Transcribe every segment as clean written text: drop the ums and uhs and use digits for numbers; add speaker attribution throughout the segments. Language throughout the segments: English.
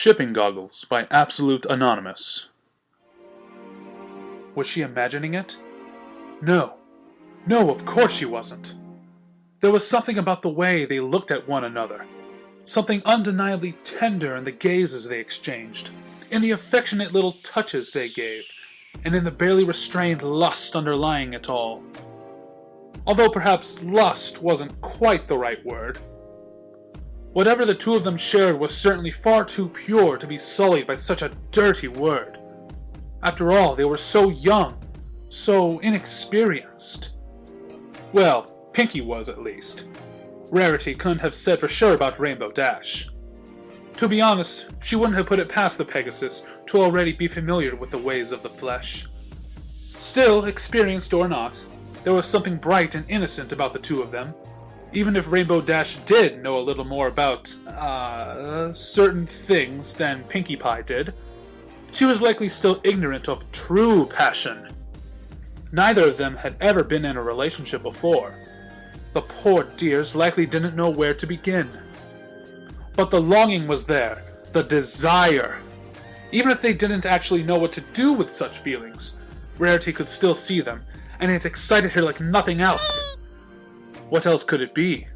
Speaker 1: Shipping Goggles by Absolute Anonymous. Was she imagining it? No. No, of course she wasn't. There was something about the way they looked at one another. Something undeniably tender in the gazes they exchanged, in the affectionate little touches they gave, and in the barely restrained lust underlying it all. Although perhaps lust wasn't quite the right word. Whatever the two of them shared was certainly far too pure to be sullied by such a dirty word. After all, they were so young, so inexperienced. Well, Pinky was at least. Rarity couldn't have said for sure about Rainbow Dash. To be honest, she wouldn't have put it past the Pegasus to already be familiar with the ways of the flesh. Still, experienced or not, there was something bright and innocent about the two of them. Even if Rainbow Dash did know a little more about, certain things than Pinkie Pie did, she was likely still ignorant of true passion. Neither of them had ever been in a relationship before. The poor dears likely didn't know where to begin. But the longing was there, the desire. Even if they didn't actually know what to do with such feelings, Rarity could still see them, and it excited her like nothing else. What else could it be?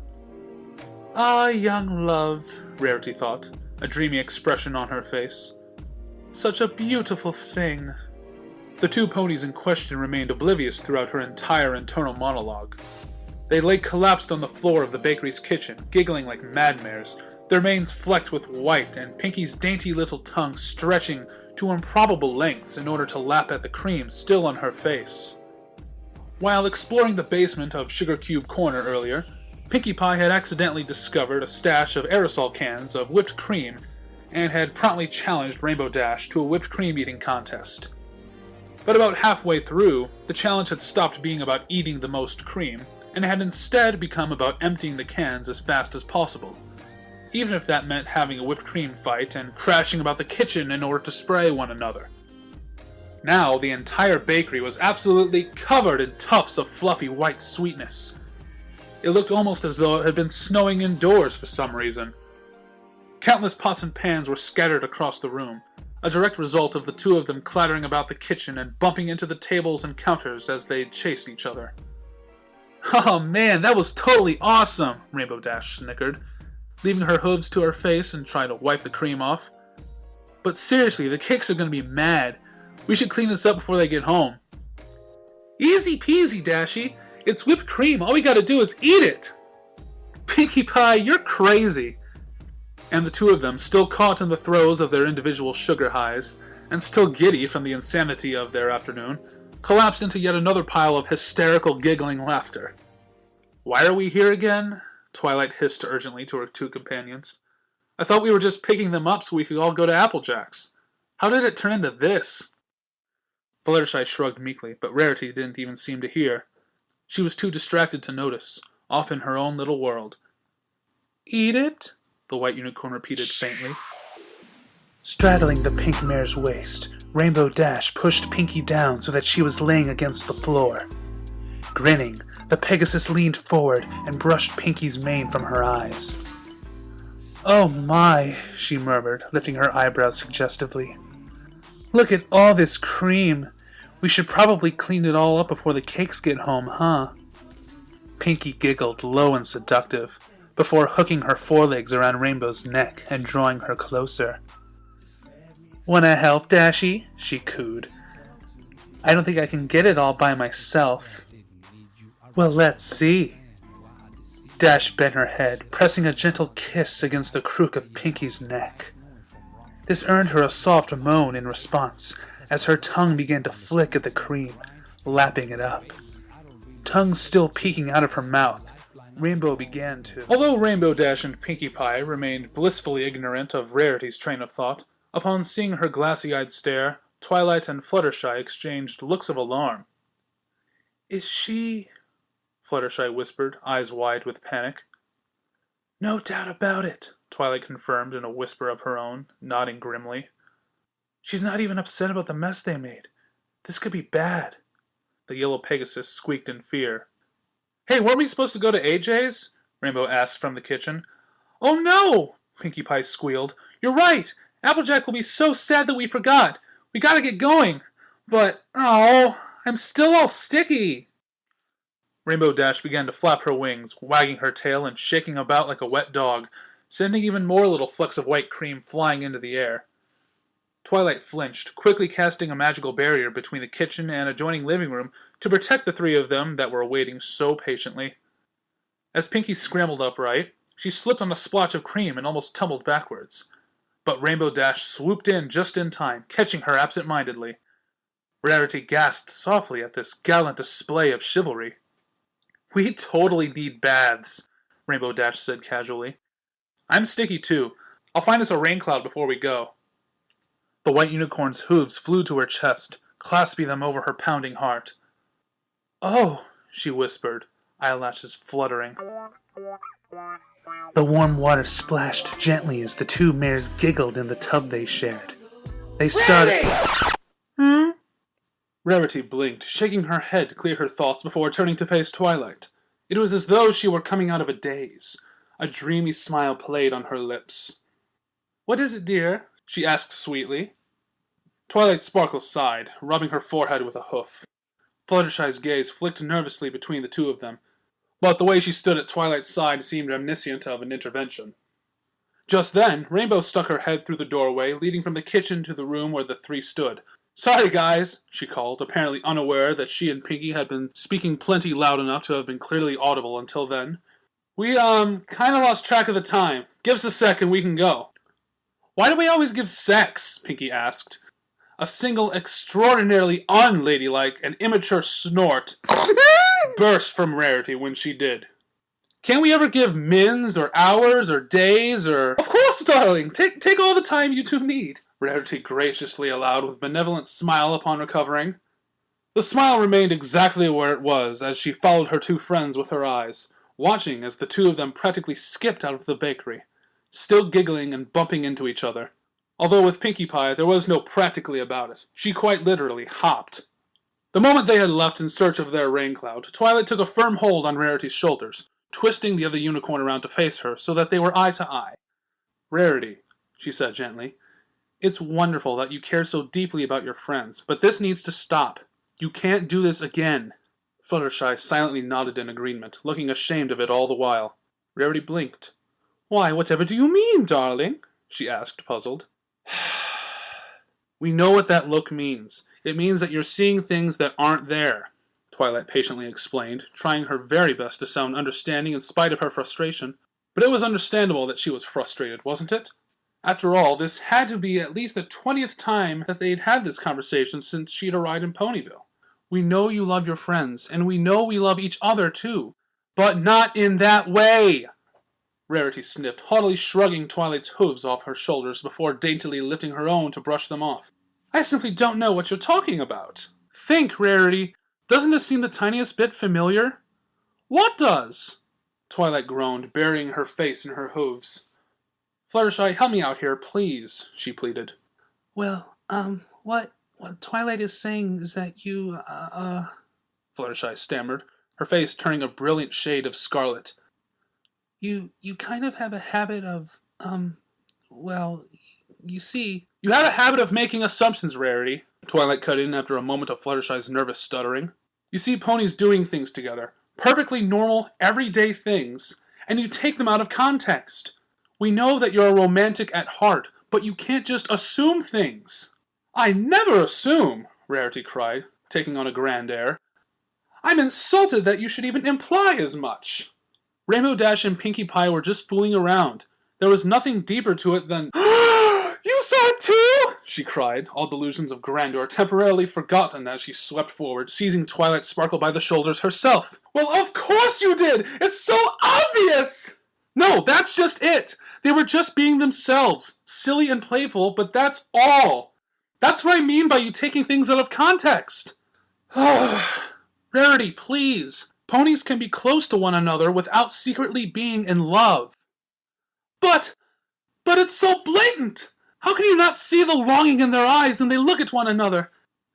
Speaker 1: Ah, young love, Rarity thought, a dreamy expression on her face. Such a beautiful thing. The two ponies in question remained oblivious throughout her entire internal monologue. They lay collapsed on the floor of the bakery's kitchen, giggling like madmares, their manes flecked with white and Pinky's dainty little tongue stretching to improbable lengths in order to lap at the cream still on her face. While exploring the basement of Sugar Cube Corner earlier, Pinkie Pie had accidentally discovered a stash of aerosol cans of whipped cream and had promptly challenged Rainbow Dash to a whipped cream eating contest. But about halfway through, the challenge had stopped being about eating the most cream and had instead become about emptying the cans as fast as possible, even if that meant having a whipped cream fight and crashing about the kitchen in order to spray one another. Now, the entire bakery was absolutely covered in tufts of fluffy white sweetness. It looked almost as though it had been snowing indoors for some reason. Countless pots and pans were scattered across the room, a direct result of the two of them clattering about the kitchen and bumping into the tables and counters as they chased each other. Oh man, that was totally awesome, Rainbow Dash snickered, leaving her hooves to her face and trying to wipe the cream off. But seriously, the cakes are going to be mad. We should clean this up before they get home. Easy peasy, Dashy. It's whipped cream. All we gotta do is eat it. Pinkie Pie, you're crazy. And the two of them, still caught in the throes of their individual sugar highs, and still giddy from the insanity of their afternoon, collapsed into yet another pile of hysterical giggling laughter. Why are we here again? Twilight hissed urgently to her two companions. I thought we were just picking them up so we could all go to Applejack's. How did it turn into this? Fluttershy shrugged meekly, but Rarity didn't even seem to hear. She was too distracted to notice, off in her own little world. Eat it? The white unicorn repeated faintly. Straddling the pink mare's waist, Rainbow Dash pushed Pinky down so that she was laying against the floor. Grinning, the Pegasus leaned forward and brushed Pinky's mane from her eyes. Oh my, she murmured, lifting her eyebrows suggestively. Look at all this cream. We should probably clean it all up before the cakes get home, huh? Pinky giggled, low and seductive, before hooking her forelegs around Rainbow's neck and drawing her closer. Wanna help, Dashy? She cooed. I don't think I can get it all by myself. Well, let's see. Dash bent her head, pressing a gentle kiss against the crook of Pinky's neck. This earned her a soft moan in response, as her tongue began to flick at the cream, lapping it up. Tongue still peeking out of her mouth, Rainbow began to... Although Rainbow Dash and Pinkie Pie remained blissfully ignorant of Rarity's train of thought, upon seeing her glassy-eyed stare, Twilight and Fluttershy exchanged looks of alarm. Is she... Fluttershy whispered, eyes wide with panic. No doubt about it, Twilight confirmed in a whisper of her own, nodding grimly. She's not even upset about the mess they made. This could be bad. The yellow Pegasus squeaked in fear. Hey, weren't we supposed to go to AJ's? Rainbow asked from the kitchen. Oh no! Pinkie Pie squealed. You're right! Applejack will be so sad that we forgot. We gotta get going. But, oh, I'm still all sticky. Rainbow Dash began to flap her wings, wagging her tail and shaking about like a wet dog, sending even more little flecks of white cream flying into the air. Twilight flinched, quickly casting a magical barrier between the kitchen and adjoining living room to protect the three of them that were waiting so patiently. As Pinkie scrambled upright, she slipped on a splotch of cream and almost tumbled backwards. But Rainbow Dash swooped in just in time, catching her absent-mindedly. Rarity gasped softly at this gallant display of chivalry. We totally need baths, Rainbow Dash said casually. I'm sticky too. I'll find us a rain cloud before we go. The white unicorn's hooves flew to her chest, clasping them over her pounding heart. Oh, she whispered, eyelashes fluttering. The warm water splashed gently as the two mares giggled in the tub they shared. They started... Rarity blinked, shaking her head to clear her thoughts before turning to face Twilight. It was as though she were coming out of a daze. A dreamy smile played on her lips. What is it, dear? She asked sweetly. Twilight Sparkle sighed, rubbing her forehead with a hoof. Fluttershy's gaze flicked nervously between the two of them, but the way she stood at Twilight's side seemed omniscient of an intervention. Just then, Rainbow stuck her head through the doorway, leading from the kitchen to the room where the three stood. Sorry, guys, she called, apparently unaware that she and Pinkie had been speaking plenty loud enough to have been clearly audible until then. We, kinda lost track of the time. Give us a sec and we can go. Why do we always give sex? Pinkie asked. A single extraordinarily unladylike and immature snort burst from Rarity when she did. Can't we ever give mins, or hours, or days, or... Of course, darling! Take all the time you two need, Rarity graciously allowed with a benevolent smile upon recovering. The smile remained exactly where it was as she followed her two friends with her eyes, watching as the two of them practically skipped out of the bakery, still giggling and bumping into each other. Although with Pinkie Pie there was no practically about it. She quite literally hopped. The moment they had left in search of their rain cloud, Twilight took a firm hold on Rarity's shoulders, twisting the other unicorn around to face her so that they were eye to eye. Rarity, she said gently, it's wonderful that you care so deeply about your friends, but this needs to stop. You can't do this again. Fluttershy silently nodded in agreement, looking ashamed of it all the while. Rarity blinked. Why, whatever do you mean, darling? She asked, puzzled. We know what that look means. It means that you're seeing things that aren't there, Twilight patiently explained, trying her very best to sound understanding in spite of her frustration. But it was understandable that she was frustrated, wasn't it? After all, this had to be at least the 20th time that they'd had this conversation since she'd arrived in Ponyville. We know you love your friends, and we know we love each other too, but not in that way! Rarity sniffed, haughtily shrugging Twilight's hooves off her shoulders before daintily lifting her own to brush them off. I simply don't know what you're talking about. Think, Rarity. Doesn't this seem the tiniest bit familiar? What does? Twilight groaned, burying her face in her hooves. Fluttershy, help me out here, please, she pleaded. Well, what Twilight is saying is that you, Fluttershy stammered, her face turning a brilliant shade of scarlet. You kind of have a habit of, well, you see... You have a habit of making assumptions, Rarity, Twilight cut in after a moment of Fluttershy's nervous stuttering. You see ponies doing things together, perfectly normal, everyday things, and you take them out of context. We know that you're a romantic at heart, but you can't just assume things. I never assume, Rarity cried, taking on a grand air. I'm insulted that you should even imply as much. Rainbow Dash and Pinkie Pie were just fooling around. There was nothing deeper to it than... You saw it too? She cried, all delusions of grandeur temporarily forgotten as she swept forward, seizing Twilight Sparkle by the shoulders herself. Well, of course you did! It's so obvious! No, that's just it! They were just being themselves, silly and playful, but that's all. That's what I mean by you taking things out of context. Rarity, please. Ponies can be close to one another without secretly being in love. But it's so blatant! How can you not see the longing in their eyes when they look at one another?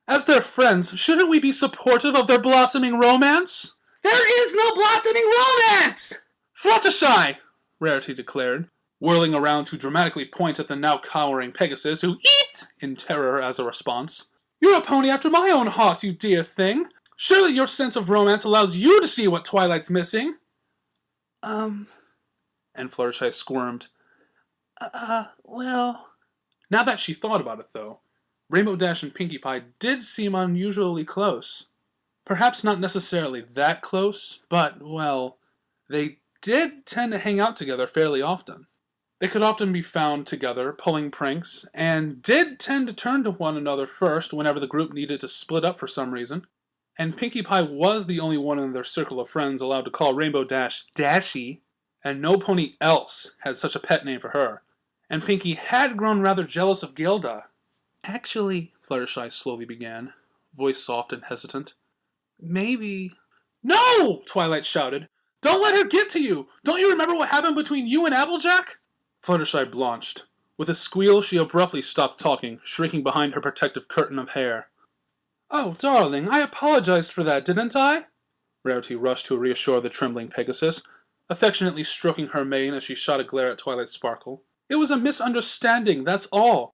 Speaker 1: As their friends, shouldn't we be supportive of their blossoming romance? There is no blossoming romance! Fluttershy, Rarity declared. whirling around to dramatically point at the now cowering Pegasus, who eeped in terror as a response. You're a pony after my own heart, you dear thing. Surely your sense of romance allows you to see what Twilight's missing. And Fluttershy squirmed. Well... Now that she thought about it, though, Rainbow Dash and Pinkie Pie did seem unusually close. Perhaps not necessarily that close, but, well, they did tend to hang out together fairly often. They could often be found together, pulling pranks, and did tend to turn to one another first whenever the group needed to split up for some reason. And Pinkie Pie was the only one in their circle of friends allowed to call Rainbow Dash Dashy, and no pony else had such a pet name for her. And Pinkie had grown rather jealous of Gilda. Actually, Fluttershy slowly began, voice soft and hesitant. Maybe... No! Twilight shouted. Don't let her get to you! Don't you remember what happened between you and Applejack? Fluttershy blanched. With a squeal, she abruptly stopped talking, shrinking behind her protective curtain of hair. Oh, darling, I apologized for that, didn't I? Rarity rushed to reassure the trembling Pegasus, affectionately stroking her mane as she shot a glare at Twilight's sparkle. It was a misunderstanding, that's all.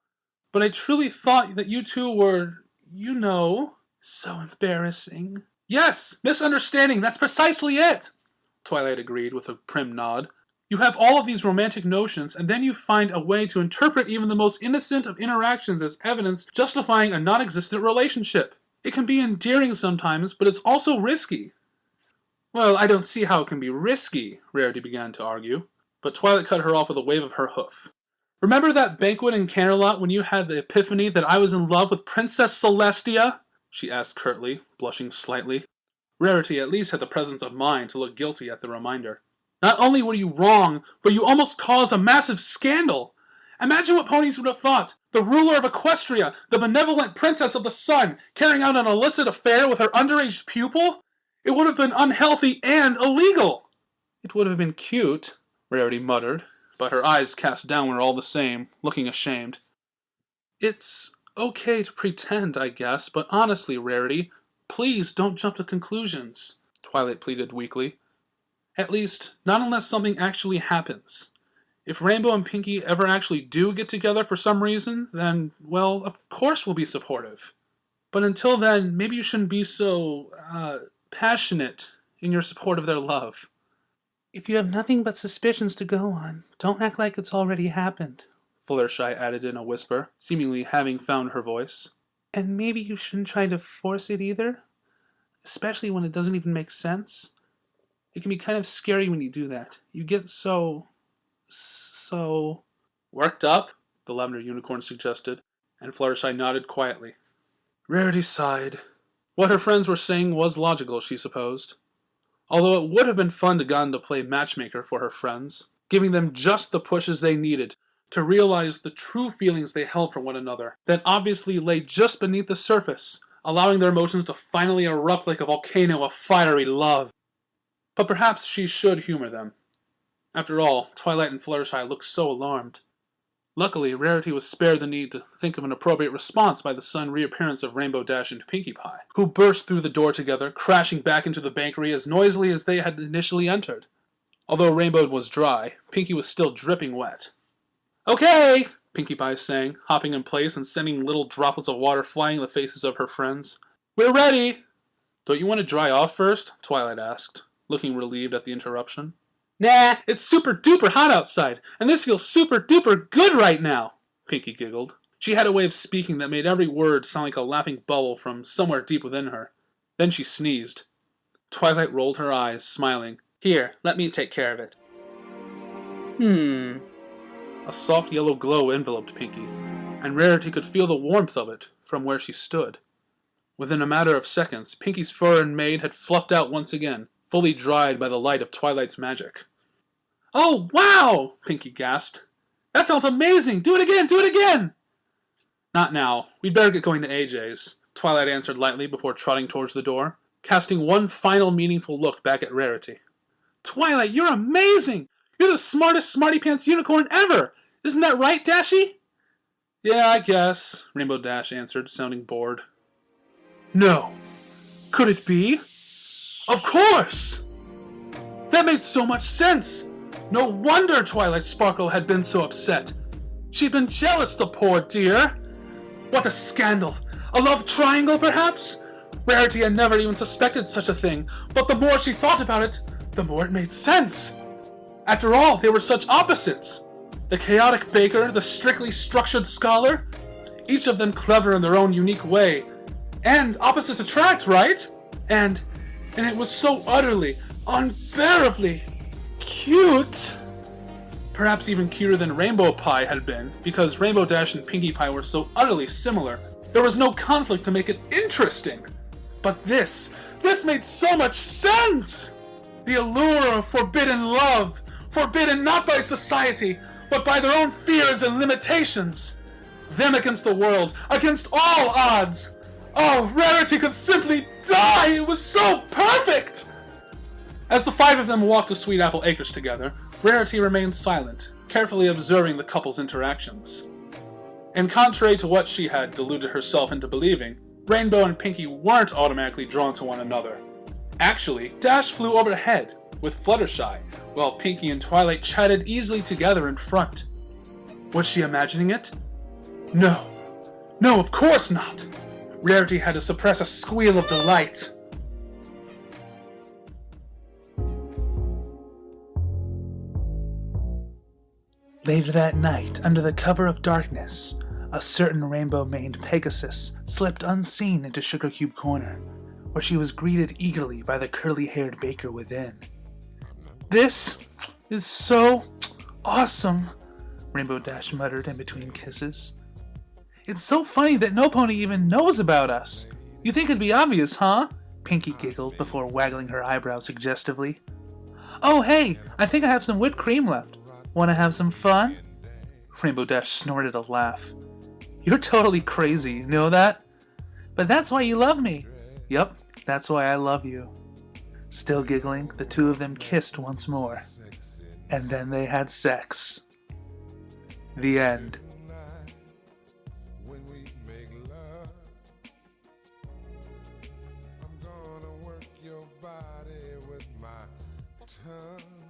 Speaker 1: But I truly thought that you two were, you know, so embarrassing. Yes, misunderstanding, that's precisely it, Twilight agreed with a prim nod. You have all of these romantic notions, and then you find a way to interpret even the most innocent of interactions as evidence justifying a non-existent relationship. It can be endearing sometimes, but it's also risky. Well, I don't see how it can be risky, Rarity began to argue. But Twilight cut her off with a wave of her hoof. Remember that banquet in Canterlot when you had the epiphany that I was in love with Princess Celestia? She asked curtly, blushing slightly. Rarity at least had the presence of mind to look guilty at the reminder. Not only were you wrong, but you almost caused a massive scandal. Imagine what ponies would have thought. The ruler of Equestria, the benevolent princess of the sun, carrying out an illicit affair with her underage pupil? It would have been unhealthy and illegal. It would have been cute, Rarity muttered, but her eyes cast downward all the same, looking ashamed. It's okay to pretend, I guess, but honestly, Rarity, please don't jump to conclusions, Twilight pleaded weakly. At least, not unless something actually happens. If Rainbow and Pinkie ever actually do get together for some reason, then, well, of course we'll be supportive. But until then, maybe you shouldn't be so, passionate in your support of their love. If you have nothing but suspicions to go on, don't act like it's already happened, Fluttershy added in a whisper, seemingly having found her voice. And maybe you shouldn't try to force it either, especially when it doesn't even make sense. It can be kind of scary when you do that. You get so... Worked up? The Lavender Unicorn suggested, and Fluttershy nodded quietly. Rarity sighed. What her friends were saying was logical, she supposed. Although it would have been fun to Gon to play matchmaker for her friends, giving them just the pushes they needed to realize the true feelings they held for one another, that obviously lay just beneath the surface, allowing their emotions to finally erupt like a volcano of fiery love. But perhaps she should humor them. After all, Twilight and Fluttershy looked so alarmed. Luckily, Rarity was spared the need to think of an appropriate response by the sudden reappearance of Rainbow Dash and Pinkie Pie, who burst through the door together, crashing back into the bakery as noisily as they had initially entered. Although Rainbow was dry, Pinkie was still dripping wet. Okay, Pinkie Pie sang, hopping in place and sending little droplets of water flying in the faces of her friends. We're ready! Don't you want to dry off first? Twilight asked, looking relieved at the interruption. Nah, it's super duper hot outside, and this feels super duper good right now, Pinkie giggled. She had a way of speaking that made every word sound like a laughing bubble from somewhere deep within her. Then she sneezed. Twilight rolled her eyes, smiling. Here, let me take care of it. A soft yellow glow enveloped Pinkie, and Rarity could feel the warmth of it from where she stood. Within a matter of seconds, Pinkie's fur and mane had fluffed out once again, fully dried by the light of Twilight's magic. Oh, wow! Pinkie gasped. That felt amazing! Do it again! Do it again! Not now. We'd better get going to AJ's, Twilight answered lightly before trotting towards the door, casting one final meaningful look back at Rarity. Twilight, you're amazing! You're the smartest smarty-pants unicorn ever! Isn't that right, Dashy? Yeah, I guess, Rainbow Dash answered, sounding bored. No. Could it be? Of course! That made so much sense! No wonder Twilight Sparkle had been so upset. She'd been jealous, the poor dear. What a scandal! A love triangle, perhaps? Rarity had never even suspected such a thing, but the more she thought about it, the more it made sense. After all, they were such opposites. The chaotic baker, the strictly structured scholar, each of them clever in their own unique way. And opposites attract, right? And it was so utterly, unbearably cute. Perhaps even cuter than Rainbow Pie had been, because Rainbow Dash and Pinkie Pie were so utterly similar. There was no conflict to make it interesting. But this made so much sense! The allure of forbidden love, forbidden not by society, but by their own fears and limitations. Them against the world, against all odds. Oh, Rarity could simply die! It was so perfect! As the five of them walked to Sweet Apple Acres together, Rarity remained silent, carefully observing the couple's interactions. And contrary to what she had deluded herself into believing, Rainbow and Pinkie weren't automatically drawn to one another. Actually, Dash flew overhead with Fluttershy, while Pinkie and Twilight chatted easily together in front. Was she imagining it? No, of course not! Rarity had to suppress a squeal of delight. Later that night, under the cover of darkness, a certain rainbow-maned Pegasus slipped unseen into Sugar Cube Corner, where she was greeted eagerly by the curly-haired baker within. "This is so awesome," Rainbow Dash muttered in between kisses. "It's so funny that No Pony even knows about us. You think it'd be obvious, huh?" Pinkie giggled before waggling her eyebrow suggestively. "Oh hey, I think I have some whipped cream left. Want to have some fun?" Rainbow Dash snorted a laugh. "You're totally crazy, you know that? But that's why you love me." "Yup, that's why I love you." Still giggling, the two of them kissed once more. And then they had sex. The end.
Speaker 2: I'm gonna work your body with my tongue.